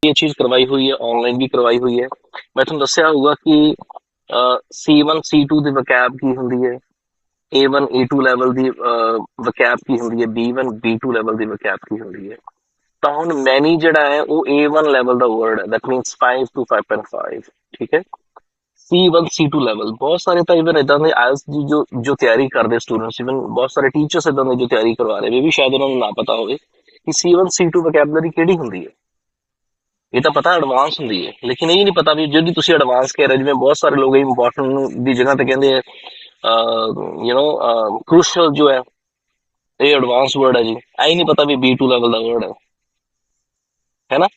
ये चीज करवाई हुई है, ऑनलाइन भी करवाई हुई है। मैं ਤੁਹਾਨੂੰ ਦੱਸਿਆ ਹੋਊਗਾ ਕਿ C1 C2 ਦੀ ਵਕੈਬ ਕੀ ਹੁੰਦੀ ਹੈ, A1 A2 ਲੈਵਲ ਦੀ ਵਕੈਬ ਕੀ ਹੁੰਦੀ ਹੈ, B1 B2 ਲੈਵਲ ਦੀ ਵਕੈਬ ਕੀ ਹੁੰਦੀ ਹੈ। ਤਾਂ ਹੁਣ ਮੈਨੀ ਜਿਹੜਾ ਹੈ ਉਹ A1 ਲੈਵਲ ਦਾ ਵਰਡ ਹੈ, ਦੈਟ ਮੀਨਸ 5 to 5.5, ਠੀਕ ਹੈ। C1 C2 ਲੈਵਲ ਬਹੁਤ ਸਾਰੇ ਤਾਂ ਇਵਨ ਇਦਾਂ ਦੇ ਆਇਲਸ ਦੀ ਜੋ ਤਿਆਰੀ ਕਰਦੇ ਸਟੂਡੈਂਟਸ, ਇਵਨ ਬਹੁਤ ਸਾਰੇ ਟੀਚਰਸ ਇਦਾਂ ਦੇ ਜੋ ਤਿਆਰੀ ਕਰਵਾ ਰਹੇ ਵੀ ਸ਼ਾਇਦ ਉਹਨਾਂ ਨੂੰ ਨਾ ਪਤਾ ਹੋਵੇ ਕਿ C1 C2 ਵਕੈਬਲਰੀ ਕਿਹੜੀ ਹੁੰਦੀ ਹੈ। ਇਹ ਤਾਂ ਪਤਾ ਐਡਵਾਂਸ ਹੁੰਦੀ ਹੈ, ਲੇਕਿਨ ਇਹ ਨਹੀਂ ਪਤਾ ਵੀ ਜਿਹੜੀ ਤੁਸੀਂ ਐਡਵਾਂਸ ਕਹਿ ਰਹੇ, ਜਿਵੇਂ ਬਹੁਤ ਸਾਰੇ ਲੋਕ ਇੰਪੋਰਟੈਂਟ ਦੀ ਜਗ੍ਹਾ ਤੇ ਕਹਿੰਦੇ ਆ ਕ੍ਰੂਸ਼ਲ ਜੋ ਹੈ ਇਹ ਐਡਵਾਂਸ ਵਰਡ ਹੈ ਜੀ, ਐ ਨਹੀਂ ਪਤਾ ਵੀ B2 ਲੈਵਲ ਦਾ ਵਰਡ ਹੈ ਨਾ।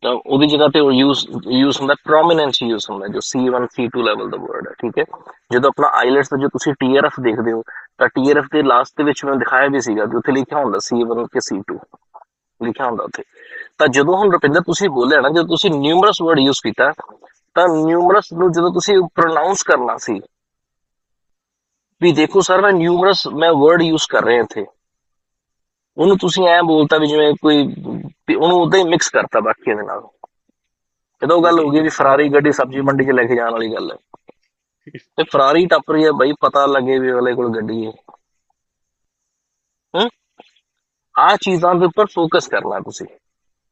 ਤਾਂ ਉਹਦੀ ਜਗ੍ਹਾ ਤੇ ਉਹ ਯੂਜ਼ ਹੁੰਦਾ, ਪ੍ਰੋਮੀਨੈਂਟ ਯੂਜ਼ ਹੁੰਦਾ ਜੋ C1 C2 ਲੈਵਲ ਦਾ ਵਰਡ ਹੈ, ਠੀਕ ਹੈ। ਜਦੋਂ ਆਪਣਾ ਆਈਲੈਟਸ ਦਾ ਜੋ ਤੁਸੀਂ TRF ਦੇਖਦੇ ਹੋ ਤਾਂ TRF ਦੇ ਲਾਸਟ ਦੇ ਵਿੱਚ ਮੈਂ ਦਿਖਾਇਆ ਵੀ ਸੀਗਾ ਕਿ ਉੱਥੇ ਲਿਖਿਆ ਹੁੰਦਾ C1 ਤੇ C2 ਲਿਖਿਆ ਹੁੰਦਾ ਉੱਥੇ। ਤਾਂ ਜਦੋਂ ਹੁਣ ਰੁਪਿੰਦਰ ਤੁਸੀਂ ਬੋਲਿਆ ਨਾ, ਜਦੋਂ ਤੁਸੀਂ ਨਿਊਮਰਸ ਵਰਡ ਯੂਜ਼ ਕੀਤਾ ਤਾਂ ਨਿਊਮਰਸ ਨੂੰ ਜਦੋਂ ਤੁਸੀਂ ਪ੍ਰੋਨਾਊਂਸ ਕਰਨਾ ਸੀ ਵੀ ਦੇਖੋ ਸਰ ਮੈਂ ਨਿਊਮਰਸ ਮੈਂ ਵਰਡ ਯੂਜ਼ ਕਰ ਰਿਹਾ ਇੱਥੇ, ਉਹਨੂੰ ਤੁਸੀਂ ਐਂ ਬੋਲਤਾ ਵੀ ਜਿਵੇਂ ਕੋਈ ਉਹਨੂੰ ਉਦਾਂ ਹੀ ਮਿਕਸ ਕਰਤਾ ਬਾਕੀਆਂ ਦੇ ਨਾਲ। ਜਦੋਂ ਉਹ ਗੱਲ ਹੋ ਗਈ ਵੀ ਫਰਾਰੀ ਗੱਡੀ ਸਬਜ਼ੀ ਮੰਡੀ 'ਚ ਲੈ ਕੇ ਜਾਣ ਵਾਲੀ ਗੱਲ ਹੈ, ਤੇ ਫਰਾਰੀ ਟੱਪ ਰਹੀ ਹੈ ਬਈ, ਪਤਾ ਲੱਗੇ ਵੀ ਅਗਲੇ ਕੋਲ ਗੱਡੀ ਹੈ। ਆਹ ਚੀਜ਼ਾਂ ਦੇ ਉੱਪਰ ਫੋਕਸ ਕਰਨਾ ਤੁਸੀਂ,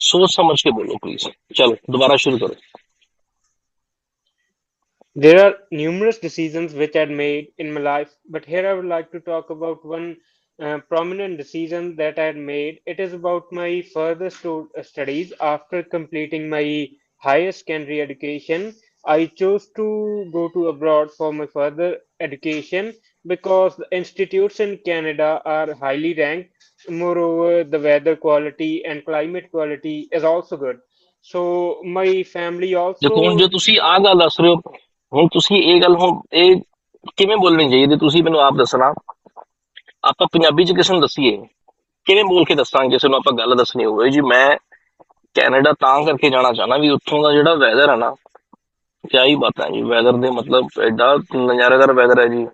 सोच समझ के बोलो प्लीज। चलो दोबारा शुरू करो। There are numerous decisions which I made in my life, but here I would like to talk about one prominent decision that I had made. It is about my further studies. After completing my higher secondary education, I chose to go to abroad for my further education because the institutes in Canada are highly ranked. Moreover, the weather quality and climate quality is also good. So my family देखो ਹੁਣ also. ਜੋ ਤੁਸੀਂ ਆਹ ਗੱਲ ਦੱਸ ਰਹੇ ਹੋ, ਹੁਣ ਤੁਸੀਂ ਇਹ ਗੱਲ ਹੁਣ ਇਹ ਕਿਵੇਂ ਬੋਲਣੀ ਚਾਹੀਦੀ, ਤੁਸੀਂ ਮੈਨੂੰ ਆਪ ਦੱਸਣਾ। ਆਪਾਂ ਪੰਜਾਬੀ ਚ ਕਿਸੇ ਨੂੰ ਦੱਸੀਏ, ਕਿਵੇਂ ਬੋਲ ਕੇ ਦੱਸਾਂਗੇ ਕਿਸੇ ਨੂੰ ਆਪਾਂ ਗੱਲ ਦੱਸਣੀ ਹੋਵੇ ਜੀ ਮੈਂ ਕੈਨੇਡਾ ਤਾਂ ਕਰਕੇ ਜਾਣਾ ਚਾਹੁੰਦਾ ਵੀ ਉੱਥੋਂ ਦਾ ਜਿਹੜਾ ਵੈਦਰ ਹੈ ਨਾ, ਕਿਆ ਹੀ ਬਾਤ ਹੈ ਜੀ, ਵੈਦਰ ਦੇ ਮਤਲਬ ਐਡਾ ਨਜ਼ਾਰੇਦਾਰ ਵੈਦਰ ਹੈ ਜੀ,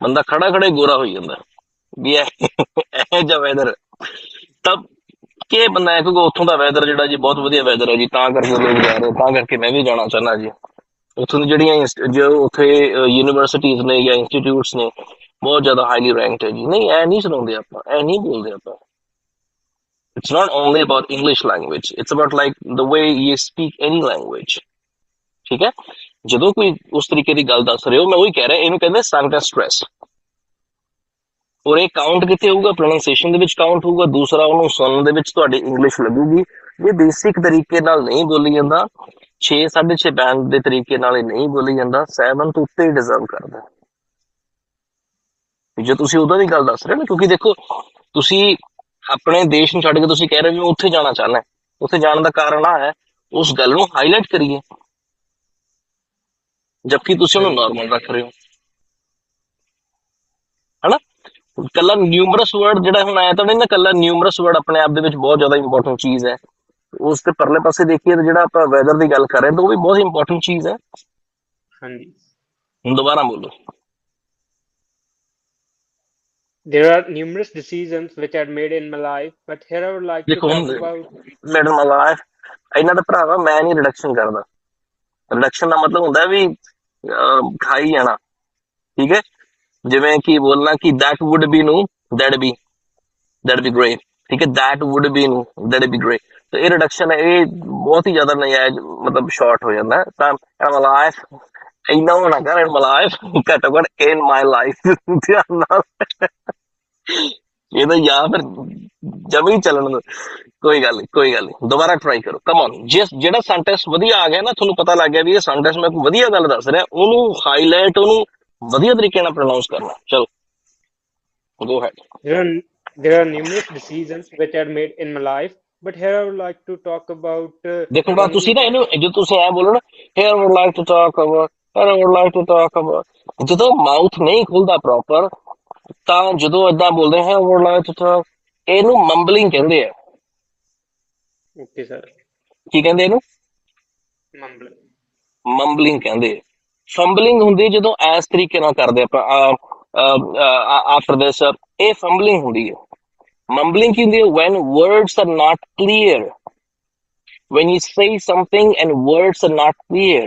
ਬੰਦਾ ਖੜਾ ਖੜਾ ਹੀ ਗੋਰਾ ਹੋਈ ਜਾਂਦਾ ਵੀ ਇਹ ਜਿਹਾ ਵੈਦਰ। ਤਾਂ ਕਿ ਬੰਦਾ ਹੈ ਕਿਉਂਕਿ ਉੱਥੋਂ ਦਾ ਵੈਦਰ ਜਿਹੜਾ ਜੀ ਬਹੁਤ ਵਧੀਆ ਵੈਦਰ ਹੈ ਜੀ, ਤਾਂ ਕਰਕੇ ਲੋਕ ਜਾ ਰਹੇ, ਤਾਂ ਕਰਕੇ ਮੈਂ ਵੀ ਜਾਣਾ ਚਾਹੁੰਦਾ ਜੀ। ਉੱਥੋਂ ਦੀ ਜਿਹੜੀਆਂ ਜੋ ਉੱਥੇ ਯੂਨੀਵਰਸਿਟੀਜ਼ ਨੇ ਜਾਂ ਇੰਸਟੀਟਿਊਟਸ ਨੇ ਬਹੁਤ ਜ਼ਿਆਦਾ ਹਾਈਲੀ ਰੈਂਕਡ ਹੈ ਜੀ। ਨਹੀਂ ਐ ਨਹੀਂ ਸੁਣਾਉਂਦੇ ਆਪਾਂ, ਐ ਨਹੀਂ ਬੋਲਦੇ ਆਪਾਂ। It's not only about English language, it's about like the way you speak any language, ਠੀਕ ਹੈ। ਜਦੋਂ ਕੋਈ ਉਸ ਤਰੀਕੇ ਦੀ ਗੱਲ ਦੱਸ ਰਹੇ ਹੋ, ਮੈਂ ਉਹੀ ਕਹਿ ਰਿਹਾ, ਇਹਨੂੰ ਕਹਿੰਦੇ ਸੈਂਟੈਂਸ ਸਟ੍ਰੈਸ। ਔਰ ਇਹ ਕਾਊਂਟ ਕਿੱਥੇ ਹੋਊਗਾ, ਪ੍ਰੋਨਾਂਸੀਏਸ਼ਨ ਦੇ ਵਿੱਚ ਕਾਊਂਟ ਹੋਊਗਾ। ਦੂਸਰਾ ਉਹਨੂੰ ਸੁਣਨ ਦੇ ਵਿੱਚ ਤੁਹਾਡੀ ਇੰਗਲਿਸ਼ ਲੱਗੂਗੀ। ਇਹ ਬੇਸਿਕ ਤਰੀਕੇ ਨਾਲ ਨਹੀਂ ਬੋਲੀ ਜਾਂਦਾ, 6 6.5 ਬੈਂਡ ਦੇ ਤਰੀਕੇ ਨਾਲ ਇਹ ਨਹੀਂ ਬੋਲੀ ਜਾਂਦਾ, 7 ਤੋਂ ਉੱਤੇ ਹੀ ਡਿਜ਼ਰਵ ਕਰਦਾ ਜੇ ਤੁਸੀਂ ਉਹਦਾ ਦੀ ਗੱਲ ਦੱਸ ਰਹੇ ਨਾ। ਕਿਉਂਕਿ ਦੇਖੋ ਤੁਸੀਂ ਆਪਣੇ ਦੇਸ਼ ਨੂੰ ਛੱਡ ਕੇ ਤੁਸੀਂ ਕਹਿ ਰਹੇ ਹੋ ਉੱਥੇ ਜਾਣਾ ਚਾਹੁੰਦਾ, ਉੱਥੇ ਜਾਣ ਦਾ ਕਾਰਨ ਆ ਹੈ, ਉਸ ਗੱਲ ਨੂੰ ਹਾਈਲਾਈਟ ਕਰੀਏ, ਜਦਕਿ ਤੁਸੀਂ ਉਹਨੂੰ ਨਾਰਮਲ ਰੱਖ ਰਹੇ ਹੋ, ਹਨਾ। ਕੱਲਾ ਨਿਊਮਰਸ ਵਰਡ ਜਿਹੜਾ ਹੁਣ ਆਇਆ ਤਾਂ ਨਹੀਂ ਨਾ, ਕੱਲਾ ਨਿਊਮਰਸ ਵਰਡ ਆਪਣੇ ਆਪ ਦੇ ਵਿੱਚ ਬਹੁਤ ਜ਼ਿਆਦਾ ਇੰਪੋਰਟੈਂਟ ਚੀਜ਼ ਹੈ। ਉਸ ਤੇ ਪਰਲੇ ਪਾਸੇ ਦੇਖੀਏ ਤਾਂ ਜਿਹੜਾ ਆਪਾਂ ਵੈਦਰ ਦੀ ਗੱਲ ਕਰ ਰਹੇ ਤਾਂ ਉਹ ਵੀ ਬਹੁਤ ਇੰਪੋਰਟੈਂਟ ਚੀਜ਼ ਹੈ। ਹਾਂਜੀ। ਹੁਣ ਦੁਬਾਰਾ ਬੋਲੋ। There are numerous decisions which I made in my life, but here I would like to ਦੇਖੋ talk ਹੁਣ about. ਮੈਡਮ ਲਾਈਫ ਇਹਨਾਂ ਦਾ ਭਰਾਵਾ ਮੈਂ ਨਹੀਂ ਰਿਡਕਸ਼ਨ ਕਰਦਾ। ਰਿਡਕਸ਼ਨ ਦਾ ਮਤਲਬ ਹੁੰਦਾ ਵੀ ਖਾਈ ਜਾਣਾ, ਠੀਕ ਹੈ। ਜਿਵੇਂ ਕਿ ਬੋਲਣਾ ਕਿ ਦੈਟ ਵੁੱਡ ਬੀ ਨੂੰ ਦੈਟ ਬੀ ਗ੍ਰੇਟ, ਠੀਕ ਹੈ। ਦੈਟ ਵੁੱਡ ਬੀ ਨੂੰ ਦੈਟ ਬੀ ਗ੍ਰੇਟ, ਤੇ ਇਹ ਰਿਡਕਸ਼ਨ ਹੈ, ਇਹ ਬਹੁਤ ਹੀ ਜ਼ਿਆਦਾ ਨਜਾਇਜ਼ ਮਤਲਬ ਸ਼ਾਰਟ ਹੋ ਜਾਂਦਾ। ਤਾਂ ਲਾਈਫ ਇੰਨਾ ਹੋਣਾ ਕਰ ਲਾਈਫ ਘੱਟੋ ਘੱਟ ਇਨ ਮਾਈ ਲਾਈਫ ਧਿਆਨ ਨਾਲ ਇਹ ਤਾਂ ਜਾਂ ਫਿਰ ਜਮੀ ਚੱਲਣ ਦੋ। ਕੋਈ ਗੱਲ ਨਹੀਂ, ਕੋਈ ਗੱਲ ਨਹੀਂ, ਦੁਬਾਰਾ ਟਰਾਈ ਕਰੋ। ਕਮ ਔਨ, ਜਿਹੜਾ ਸੈਂਟੈਂਸ ਵਧੀਆ ਆ ਗਿਆ ਨਾ, ਤੁਹਾਨੂੰ ਪਤਾ ਲੱਗ ਗਿਆ ਵੀ ਇਹ ਸੈਂਟੈਂਸ ਮੈਂ ਕੋਈ ਵਧੀਆ ਗੱਲ ਦੱਸ ਰਿਹਾ, ਉਹਨੂੰ ਹਾਈਲਾਈਟ, ਉਹਨੂੰ ਵਧੀਆ ਤਰੀਕੇ ਨਾਲ ਪ੍ਰੋਨਾਉਂਸ ਕਰਨਾ। ਚਲੋ go ahead. There are numerous decisions which I made in my life, but here I would like to talk about ਦੇਖੋ ਨਾ one ਤੁਸੀਂ which. ਨਾ ਇਹਨੂੰ ਜਦੋਂ ਤੁਸੀਂ ਐ ਬੋਲੋ ਨਾ, here I would like to talk about, here I would like to talk about, ਜਦੋਂ ਮਾਊਥ ਨਹੀਂ ਖੁੱਲਦਾ ਪ੍ਰੋਪਰ, ਤਾਂ ਜਦੋਂ ਏਦਾਂ ਬੋਲਦੇ ਹੈ would like to talk, ਇਹਨੂੰ ਮੰਬਲਿੰਗ ਕਹਿੰਦੇ ਆ। Okay, sir. ਕੀ ਕਹਿੰਦੇ ਇਹਨੂੰ? Mumbling. ਮੰਬਲਿੰਗ ਕਹਿੰਦੇ। ਫੰਬਲਿੰਗ ਹੁੰਦੀ ਜਦੋਂ ਇਸ ਤਰੀਕੇ ਨਾਲ ਕਰਦੇ ਆਪਾਂ ਆਫਟਰ ਦਿਸ, ਇਹ ਫੰਬਲਿੰਗ ਹੁੰਦੀ ਹੈ। ਮੰਬਲਿੰਗ ਕੀ ਹੁੰਦੀ ਹੈ? When words are not clear, when you say something and words are not clear.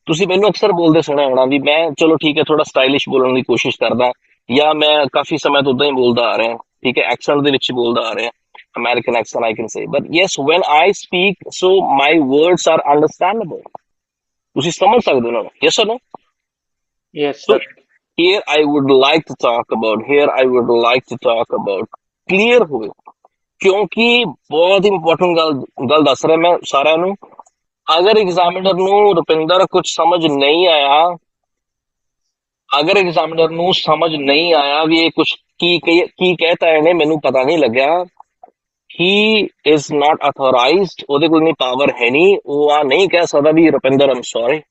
ਤੁਸੀਂ ਮੈਨੂੰ ਅਕਸਰ ਬੋਲਦੇ ਸੁਣਿਆ ਹੋਣਾ ਵੀ ਮੈਂ ਚਲੋ ਠੀਕ ਹੈ ਥੋੜਾ ਸਟਾਈਲਿਸ਼ ਬੋਲਣ ਦੀ ਕੋਸ਼ਿਸ਼ ਕਰਦਾ ਜਾਂ ਮੈਂ ਕਾਫੀ ਸਮੇਂ ਤੋਂ ਉਦਾਂ ਹੀ ਬੋਲਦਾ ਆ ਰਿਹਾ ਠੀਕ ਹੈ ਐਕਸੈਂਟ ਦੇ ਵਿੱਚ ਹੀ ਬੋਲਦਾ ਆ ਰਿਹਾ American accent I can say but yes when I speak so my words are understandable ਤੁਸੀਂ ਸਮਝ ਸਕਦੇ ਹੋ ਉਹਨਾਂ ਨੂੰ yes no Yes, so sir. here I would like to talk about here I would like to talk about clear ਹੋਵੇ ਕਿਉਂਕਿ ਬਹੁਤ important ਗੱਲ ਦੱਸ ਰਿਹਾ ਮੈਂ ਸਾਰਿਆਂ ਨੂੰ ਅਗਰ ਐਗਜ਼ਾਮੀਨਰ ਨੂੰ ਰੁਪਿੰਦਰ ਕੁਝ ਸਮਝ ਨਹੀਂ ਆਇਆ ਅਗਰ ਐਗਜ਼ਾਮੀਨਰ ਨੂੰ ਸਮਝ ਨਹੀਂ ਆਇਆ ਵੀ ਇਹ ਕੁਝ ਕੀ ਕਹਿਤਾ ਇਹਨੇ ਮੈਨੂੰ ਪਤਾ ਨਹੀਂ ਲੱਗਿਆ ਹੀ ਇਜ਼ ਨਾਟ ਅਥੋਰਾਈਜ਼ਡ ਉਹਦੇ ਕੋਲ ਨਹੀਂ ਪਾਵਰ ਹੈ ਨਹੀਂ ਉਹ ਆ ਨਹੀਂ ਕਹਿ ਸਕਦਾ ਵੀ ਰੁਪਿੰਦਰ ਆਮ sorry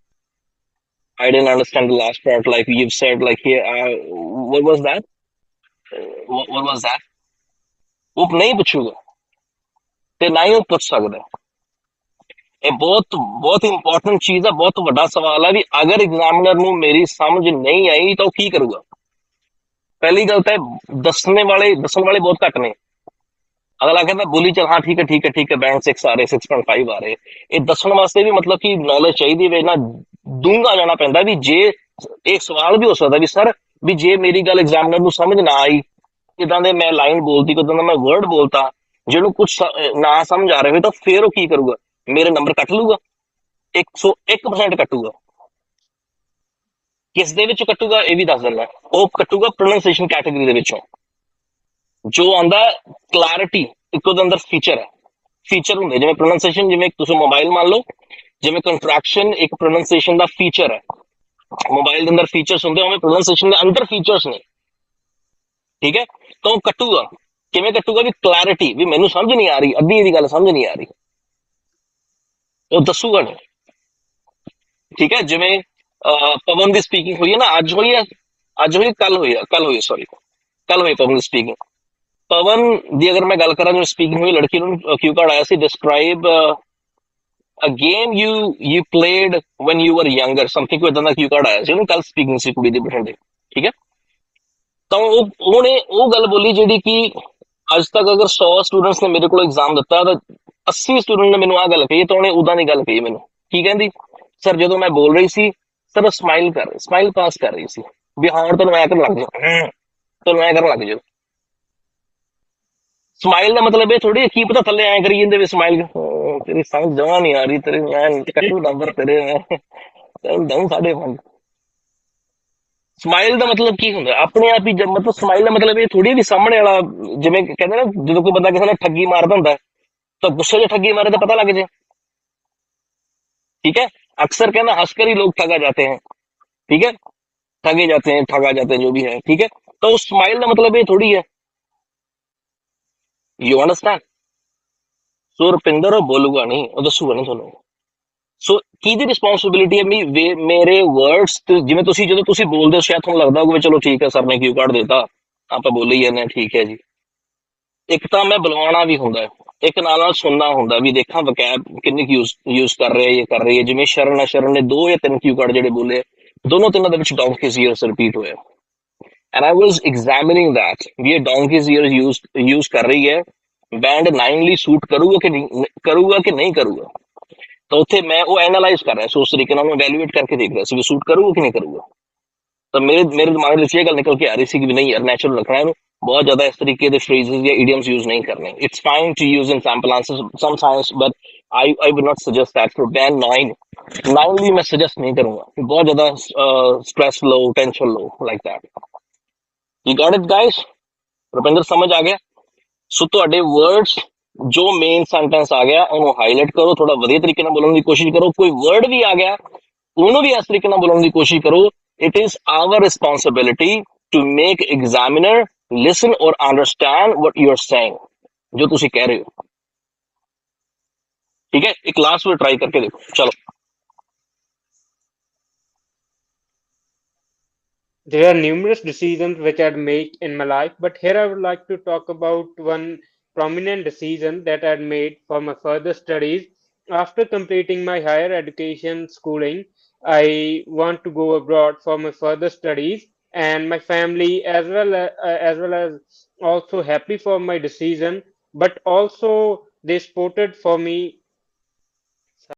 I didn't understand the last part like you've said like here what was that what was that ਉਹ ਨਹੀਂ ਪੁੱਛੂਗਾ ਤੇ ਨਾ ਹੀ ਉਹ ਪੁੱਛ ਸਕਦਾ ਇਹ ਬਹੁਤ ਬਹੁਤ ਇੰਪੋਰਟੈਂਟ ਚੀਜ਼ ਆ ਬਹੁਤ ਵੱਡਾ ਸਵਾਲ ਆ ਵੀ ਅਗਰ ਐਗਜ਼ਾਮੀਨਰ ਨੂੰ ਮੇਰੀ ਸਮਝ ਨਹੀਂ ਆਈ ਤਾਂ ਉਹ ਕੀ ਕਰੂਗਾ ਪਹਿਲੀ ਗੱਲ ਤਾਂ ਦੱਸਣ ਵਾਲੇ ਬਹੁਤ ਘੱਟ ਨੇ ਅਗਲਾ ਕਹਿੰਦਾ ਬੋਲੀ ਚਲ ਹਾਂ ਠੀਕ ਹੈ ਬੈਂਕ 6 ਆ ਰਹੇ 6.5 ਆ ਰਹੇ ਇਹ ਦੱਸਣ ਵਾਸਤੇ ਵੀ ਮਤਲਬ ਕਿ ਨੌਲੇਜ ਚਾਹੀਦੀ ਵੇ ਨਾ ਡੂੰਘਾ ਜਾਣਾ ਪੈਂਦਾ ਵੀ ਜੇ ਇਹ ਸਵਾਲ ਵੀ ਹੋ ਸਕਦਾ ਵੀ ਸਰ ਵੀ ਜੇ ਮੇਰੀ ਗੱਲ ਐਗਜ਼ਾਮੀਨਰ ਨੂੰ ਸਮਝ ਨਾ ਆਈ ਕਿਦਾਂ ਦੇ ਮੈਂ ਲਾਈਨ ਬੋਲਤੀ ਕਿਦਾਂ ਦਾ ਮੈਂ ਵਰਡ ਬੋਲਤਾ ਜਿਹਨੂੰ ਕੁਝ ਨਾ ਸਮਝ ਆ ਰਿਹਾ ਹੋਵੇ ਤਾਂ ਫੇਰ ਉਹ ਕੀ ਕਰੂਗਾ ਮੇਰੇ ਨੰਬਰ ਕੱਟ ਲੂਗਾ 101% ਕੱਟੂਗਾ ਕਿਸ ਦੇ ਵਿੱਚ ਕੱਟੂਗਾ ਇਹ ਵੀ ਦੱਸ ਦਿੰਦਾ ਉਹ ਕੱਟੂਗਾ ਪ੍ਰੋਨਾਂਸੀਏਸ਼ਨ ਕੈਟਾਗਰੀ ਦੇ ਵਿੱਚੋਂ ਜੋ ਆਂਦਾ ਕਲੈਰਿਟੀ ਇੱਕ ਉਹਦੇ ਅੰਦਰ ਫੀਚਰ ਹੈ ਫੀਚਰ ਹੁੰਦੇ ਜਿਵੇਂ ਪ੍ਰੋਨਾਂਸੀਏਸ਼ਨ ਜਿਵੇਂ ਤੁਸੀਂ ਮੋਬਾਈਲ ਮੰਨ ਲਓ ਜਿਵੇਂ ਕੰਟਰੈਕਸ਼ਨ ਇੱਕ ਪ੍ਰੋਨਾਂਸੀਏਸ਼ਨ ਦਾ ਫੀਚਰ ਹੈ ਮੋਬਾਈਲ ਦੇ ਅੰਦਰ ਫੀਚਰਸ ਹੁੰਦੇ ਉਵੇਂ ਪ੍ਰੋਨਾਂਸੀਏਸ਼ਨ ਦੇ ਅੰਦਰ ਫੀਚਰਸ ਨੇ ਠੀਕ ਹੈ ਤਾਂ ਉਹ ਕੱਟੂਗਾ ਕਿਵੇਂ ਕੱਟੂਗਾ ਵੀ ਕਲੈਰਿਟੀ ਵੀ ਮੈਨੂੰ ਸਮਝ ਨਹੀਂ ਆ ਰਹੀ ਅੱਧੀ ਦੀ ਗੱਲ ਸਮਝ ਨਹੀਂ ਆ ਰਹੀ ਉਹ ਦੱਸੂਗਾ ਨਹੀਂ ਠੀਕ ਹੈ ਜਿਵੇਂ ਪਵਨ ਦੀ ਸਪੀਕਿੰਗ ਹੋਈ ਹੈ ਨਾ ਅੱਜ ਹੋਈ ਕੱਲ ਹੋਈ ਸੌਰੀ ਕੱਲ ਹੋਈ ਪਵਨ ਦੀ ਸਪੀਕਿੰਗ ਪਵਨ ਦੀ ਅਗਰ ਮੈਂ ਗੱਲ ਕਰਾਂ ਜਿਵੇਂ ਸਪੀਕਿੰਗ ਹੋਈ ਲੜਕੀ ਨੂੰ ਕਿਊ ਕਾਰਡ ਆਇਆ ਸੀ describe a game you played when you were younger something ਕੋਈ ਇਦਾਂ ਦਾ ਕਿਊ ਕਾਰਡ ਆਇਆ ਸੀ ਉਹਨੂੰ ਕੱਲ ਸਪੀਕਿੰਗ ਸੀ ਕੁੜੀ ਦੀ ਬਠਿੰਡੇ ਠੀਕ ਹੈ ਤਾਂ ਉਹਨੇ ਉਹ ਗੱਲ ਬੋਲੀ ਜਿਹੜੀ ਕਿ ਅੱਜ ਤੱਕ ਅਗਰ 100 ਸਟੂਡੈਂਟਸ ਨੇ ਮੇਰੇ ਕੋਲ ਐਗਜ਼ਾਮ ਦਿੱਤਾ ਤਾਂ 80 ਸਟੂਡੈਂਟ ਨੇ ਮੈਨੂੰ ਆਹ ਗੱਲ ਕਹੀ ਤਾਂ ਉਹਨੇ ਉਦਾਂ ਦੀ ਗੱਲ ਕਹੀ ਮੈਨੂੰ ਕੀ ਕਹਿੰਦੀ ਸਰ ਜਦੋਂ ਮੈਂ ਬੋਲ ਰਹੀ ਸੀ ਸਰ ਸਮਾਈਲ ਪਾਸ ਕਰ ਰਹੀ ਸੀ ਵੀ ਹਾਂ ਤੈਨੂੰ ਐ ਕਰਨ ਲੱਗ ਜਾ ਤੈਨੂੰ ਐ ਕਰਨ ਲੱਗ ਜਾ ਸਮਾਈਲ ਦਾ ਮਤਲਬ ਇਹ ਥੋੜੀ ਕੀ ਪਤਾ ਥੱਲੇ ਐ ਕਰੀ ਜਾਂਦੇ ਵੀ ਸਮਾਈਲ ਤੇਰੀ ਸਮਝ ਜਮਾ ਨਹੀਂ ਆ ਰਹੀ ਤੇਰੇ ਮੈਂ ਕੱਟੂ ਨੰਬਰ ਤੇਰੇ ਤੈਨੂੰ ਦਊਂ 5.5 ਸਮਾਈਲ ਦਾ ਮਤਲਬ ਕੀ ਹੁੰਦਾ ਆਪਣੇ ਆਪ ਹੀ ਮਤਲਬ ਸਮਾਈਲ ਦਾ ਮਤਲਬ ਇਹ ਥੋੜੀ ਵੀ ਸਾਹਮਣੇ ਵਾਲਾ ਜਿਵੇਂ ਕਹਿੰਦੇ ਨਾ ਜਦੋਂ ਕੋਈ ਬੰਦਾ ਕਿਸੇ ਨਾਲ ਠੱਗੀ ਮਾਰਦਾ ਹੁੰਦਾ ਤਾਂ ਗੁੱਸੇ 'ਚ ਠੱਗੀ ਮਾਰੇ ਤਾਂ ਪਤਾ ਲੱਗ ਜੇ ठीक है अक्सर कहना हंसकर ही लोग ठगा जाते हैं ठीक है ठगा जाते हैं जो भी है ठीक है तो उस स्माइल का मतलब ये थोड़ी है यू अंडरस्टैंड सो रुपिंदर और बोलूगा नहीं और दसूगा नहीं ਤੁਹਾਨੂੰ ਸੋ ਕਿਹਦੀ ਰਿਸਪੌਂਸਿਬਿਲਿਟੀ ਹੈ ਮੇਰੇ ਵਰਡਸ ਜਿਵੇਂ ਤੁਸੀਂ ਜਦੋਂ ਤੁਸੀਂ ਬੋਲਦੇ ਹੋ ਸ਼ਾਇਦ ਤੁਹਾਨੂੰ ਲੱਗਦਾ ਹੋਵੇ ਚਲੋ ਠੀਕ ਹੈ ਸਰ ਨੇ ਕਿਉਂ ਕੱਢ ਦਿੱਤਾ ਆਪਾਂ ਬੋਲੀ ਜਾਂਦੇ ਠੀਕ ਹੈ ਜੀ ਇੱਕ ਤਾਂ ਮੈਂ ਬੁਲਵਾਉਣਾ ਵੀ ਹੁੰਦਾ ਹੈ ਇੱਕ ਨਾਲ ਸੁਣਨਾ ਹੁੰਦਾ ਵੀ ਦੇਖਾਂ ਵਕੈਬ ਕਿੰਨੀ ਯੂਜ਼ ਕਰ ਰਿਹਾ ਇਹ ਕਰ ਰਹੀ ਹੈ ਜਿਵੇਂ ਸ਼ਰਨ ਨੇ 2 ਜਾਂ 3 ਕਿਊ ਕਾਰਡ ਜਿਹੜੇ ਬੋਲੇ ਦੋਨੋਂ ਤਿੰਨਾਂ ਦੇ ਵਿੱਚ ਡੌਂਕੀਜ਼ ਈਅਰਸ ਰਿਪੀਟ ਹੋਇਆ and I was examining that we ਇਹ ਡੌਂਕੀਜ਼ ਈਅਰਸ ਯੂਜ਼ ਕਰ ਰਹੀ ਹੈ ਬੈਂਡ 9 ਲਈ ਸੂਟ ਕਰੂਗਾ ਕਿ ਨਹੀਂ ਕਰੂਗਾ ਤਾਂ ਉੱਥੇ ਮੈਂ ਉਹ ਐਨਾਲਾਈਜ਼ ਕਰ ਰਿਹਾ ਸੀ ਉਸ ਤਰੀਕੇ ਨਾਲ ਉਹਨੂੰ ਇਵੈਲੂਏਟ ਕਰਕੇ ਦੇਖ ਰਿਹਾ ਸੀ ਵੀ ਸੂਟ ਕਰੂਗਾ ਕਿ ਨਹੀਂ ਕਰੂਗਾ ਤਾਂ ਮੇਰੇ ਦਿਮਾਗ ਦੇ ਵਿੱਚ ਇਹ ਗੱਲ ਨਿਕਲ ਕੇ ਆ ਰਹੀ ਸੀ ਕਿ ਨਹੀਂ ਯਾਰ ਨੈਚੁਰਲ ਰੱਖਣਾ ਇਹਨੂੰ बहुत ज्यादा इस तरीके के phrases या idioms यूज नहीं करने it's fine to use in sample answers sometimes but I would not suggest that for band 9 भी मैं suggest नहीं करूंगा बहुत ज्यादा stress low tension low like that you got it guys Rupinder समझ आ गया सो ਤੁਹਾਡੇ words ਜੋ ਮੇਨ ਸੈਂਟੈਂਸ ਆ ਗਿਆ ਉਹਨੂੰ ਹਾਈਲਾਈਟ ਕਰੋ ਥੋੜਾ ਵਧੀਆ ਤਰੀਕੇ ਨਾਲ ਬੋਲਣ ਦੀ ਕੋਸ਼ਿਸ਼ ਕਰੋ ਕੋਈ ਵਰਡ ਵੀ ਆ ਗਿਆ ਉਹਨੂੰ ਵੀ ਇਸ ਤਰੀਕੇ ਨਾਲ ਬੋਲਣ ਦੀ ਕੋਸ਼ਿਸ਼ ਕਰੋ it is our responsibility to make examiner listen or understand what you are saying जो तुसी कह रहे हो ठीक है एक लास्ट बार ट्राई करके देखो चलो There are numerous decisions which I made in my life, but here I would like to talk about one prominent decision that I made for my further studies. After completing my higher education schooling, I want to go abroad for my further studies, and my family as well as also happy for my decision, but also they supported for me